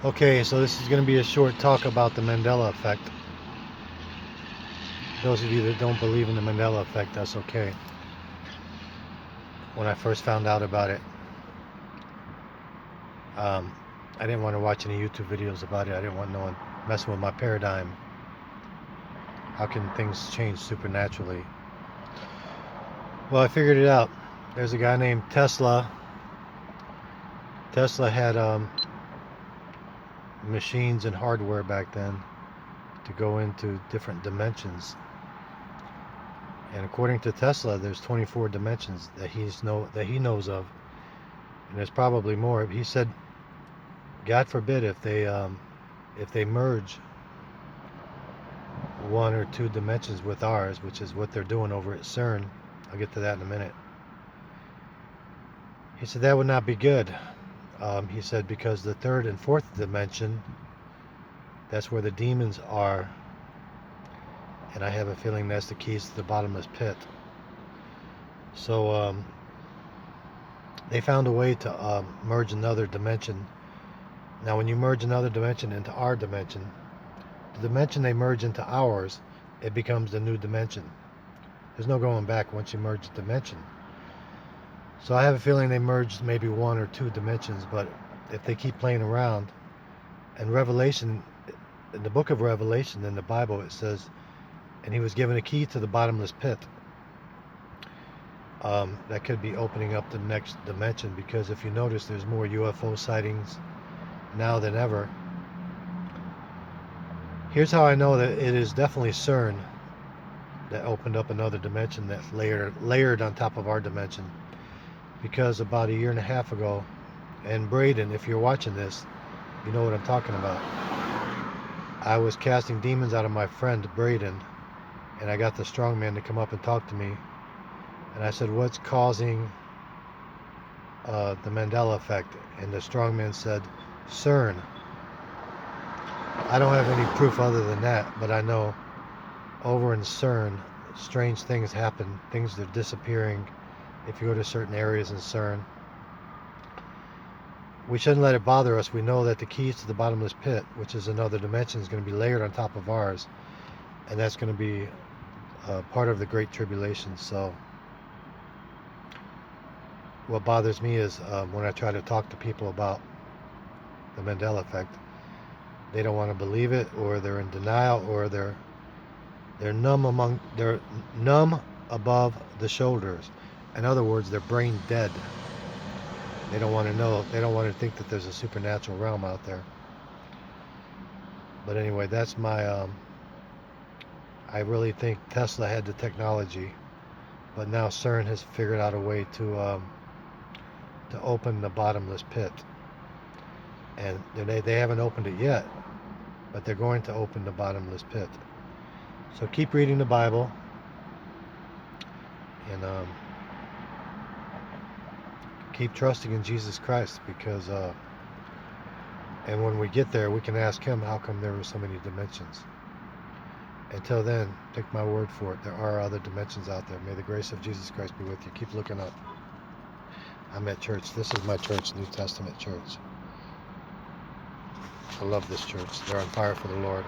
Okay, so this is going to be a short talk about the Mandela effect. Those of you that don't believe in the Mandela effect, that's okay. When I first found out about it, I didn't want to watch any YouTube videos about it. I didn't want no one messing with my paradigm. How can things change supernaturally? Well, I figured it out. There's a guy named Tesla. Tesla had machines and hardware back then to go into different dimensions. And according to Tesla, there's 24 dimensions that he knows of, and there's probably more. He said, God forbid if they merge one or two dimensions with ours, which is what they're doing over at CERN. I'll get to that in a minute. He said that would not be good. He said because the third and fourth dimension, that's where the demons are, and I have a feeling that's the keys to the bottomless pit. So they found a way to merge another dimension. Now when you merge another dimension into our dimension, the dimension they merge into ours, it becomes the new dimension. There's no going back once you merge a dimension. So I have a feeling they merged maybe one or two dimensions, but if they keep playing around, and Revelation, in the book of Revelation in the Bible, it says, and he was given a key to the bottomless pit. That could be opening up the next dimension, because if you notice, there's more UFO sightings now than ever. Here's how I know that it is definitely CERN that opened up another dimension that's layered on top of our dimension. Because about a year and a half ago, and Braden, if you're watching this, you know what I'm talking about. I was casting demons out of my friend Braden, and I got the strongman to come up and talk to me. And I said, what's causing the Mandela effect? And the strongman said, CERN. I don't have any proof other than that, but I know over in CERN, strange things happen. Things are disappearing if you go to certain areas in CERN. We shouldn't let it bother us. We know that the keys to the bottomless pit, which is another dimension, is going to be layered on top of ours, and that's going to be part of the Great Tribulation. So what bothers me is when I try to talk to people about the Mandela effect, they don't want to believe it, or they're in denial, or they're numb above the shoulders. In other words, they're brain dead. They don't want to know. They don't want to think that there's a supernatural realm out there. But anyway, that's my. I really think Tesla had the technology, but now CERN has figured out a way to open the bottomless pit, and they haven't opened it yet, but they're going to open the bottomless pit. So keep reading the Bible, and keep trusting in Jesus Christ, because and when we get there, we can ask him how come there were so many dimensions. Until then, take my word for it, there are other dimensions out there. May the grace of Jesus Christ be with you. Keep looking up. I'm at church. This is my church, New Testament Church. I love this church. They're on fire for the Lord.